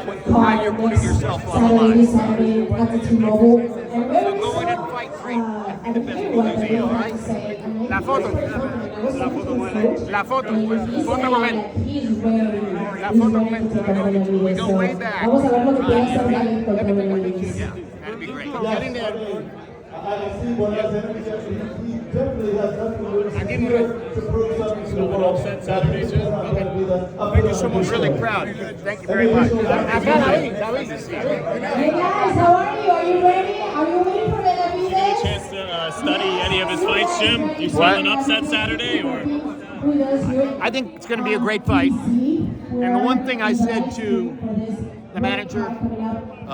how you're putting yourself on the line. So go in and fight great and be the best you can be, all right? La foto. La foto. Foto momento. La foto momento. We go way back. Yeah, That'd be great. get in there. Upset Saturday, Jim. Thank you so much. Really proud. Thank you very much. Acá, David. Hey guys, how are you? Are you ready? Are you ready for Benavidez? Chance to study any of his fights, Jim? You saw an upset Saturday, or? I think it's going to be a great fight. And the one thing I said to the manager, and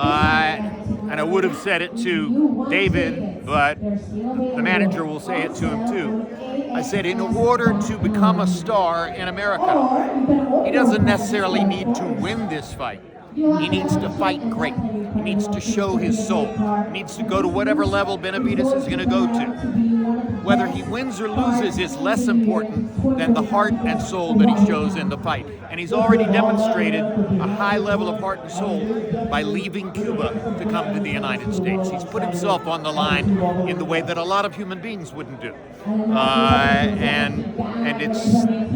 I would have said it to David, but the manager will say it to him too. I said, in order to become a star in America, he doesn't necessarily need to win this fight. He needs to fight great. He needs to show his soul. He needs to go to whatever level Benavidez is going to go to. Whether he wins or loses is less important than the heart and soul that he shows in the fight. And he's already demonstrated a high level of heart and soul by leaving Cuba to come to the United States. He's put himself on the line in the way that a lot of human beings wouldn't do. And it's,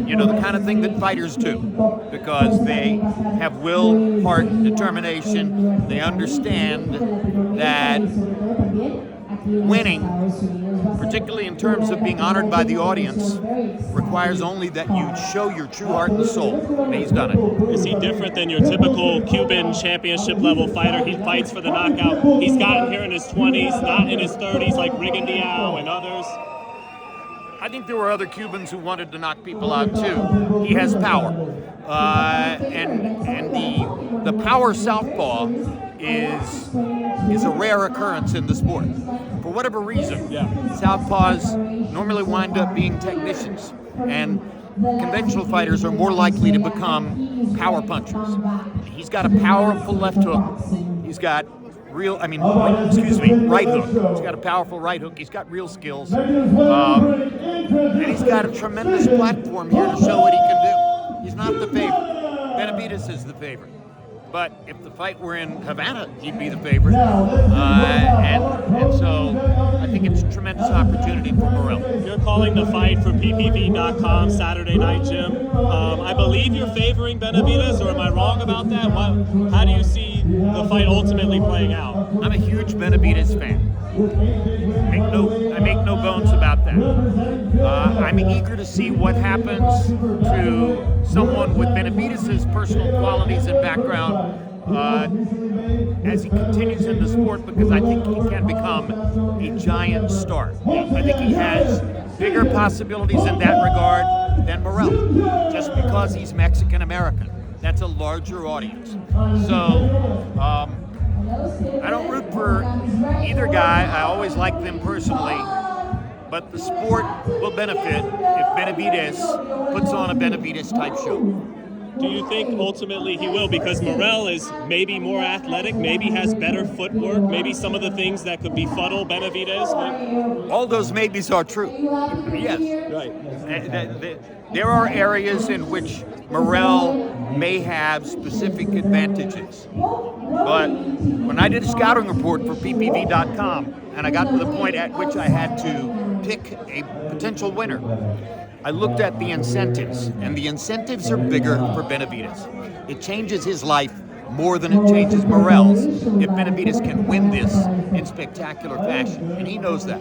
you know, the kind of thing that fighters do, because they have will, heart, determination. They understand that winning, particularly in terms of being honored by the audience, requires only that you show your true heart and soul, and he's done it. Is he different than your typical Cuban championship level fighter? He fights for the knockout. He's gotten here in his 20s, not in his 30s like Rigondeaux and others. I think there were other Cubans who wanted to knock people out too. He has power, and the power southpaw is a rare occurrence in the sport. For whatever reason, southpaws normally wind up being technicians, and conventional fighters are more likely to become power punchers. He's got a powerful left hook. He's got right hook. He's got a powerful right hook. He's got real skills. And he's got a tremendous platform here to show what he can do. He's not the favorite. Benavidez is the favorite. But if the fight were in Havana, he'd be the favorite. And so I think it's a tremendous opportunity for Morell. You're calling the fight for PPV.com Saturday night, Jim. I believe you're favoring Benavidez, or am I wrong about that? How do you see the fight ultimately playing out? I'm a huge Benavidez fan. I make no bones about that. I'm eager to see what happens to someone with Benavidez's personal qualities and background as he continues in the sport, because I think he can become a giant star. I think he has bigger possibilities in that regard than Morell, just because he's Mexican-American. That's a larger audience. So I don't root for either guy. I always like them personally. But the sport will benefit if Benavidez puts on a Benavidez-type show. Do you think ultimately he will? Because Morell is maybe more athletic, maybe has better footwork, maybe some of the things that could befuddle Benavidez. All those maybes are true. Yes. Right. There are areas in which Morell may have specific advantages. But when I did a scouting report for PPV.com, and I got to the point at which I had to pick a potential winner, I looked at the incentives, and the incentives are bigger for Benavidez. It changes his life more than it changes Morell's if Benavidez can win this in spectacular fashion, and he knows that.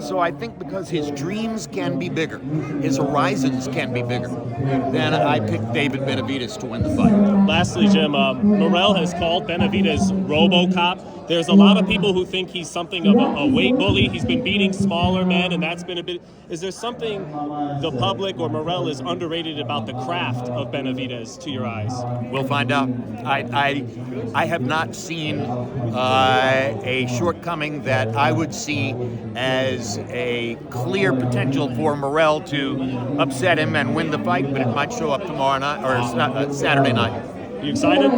So I think because his dreams can be bigger, his horizons can be bigger, then I picked David Benavidez to win the fight. Lastly, Jim, Morell has called Benavidez RoboCop. There's a lot of people who think he's something of a weight bully. He's been beating smaller men, and that's been a bit... Is there something the public or Morell is underrated about the craft of Benavidez to your eyes? We'll find out. I have not seen a shortcoming that I would see as a clear potential for Morell to upset him and win the fight, but it might show up tomorrow night or Saturday night. You excited?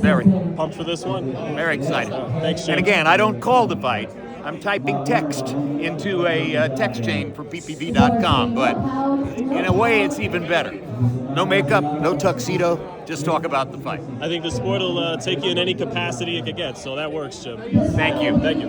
Very. Pumped for this one? Very excited. Thanks, Jim. And again, I don't call the fight. I'm typing text into a text chain for ppv.com, but in a way, it's even better. No makeup, no tuxedo, just talk about the fight. I think the sport will take you in any capacity it could get, so that works, Jim. Thank you. Thank you.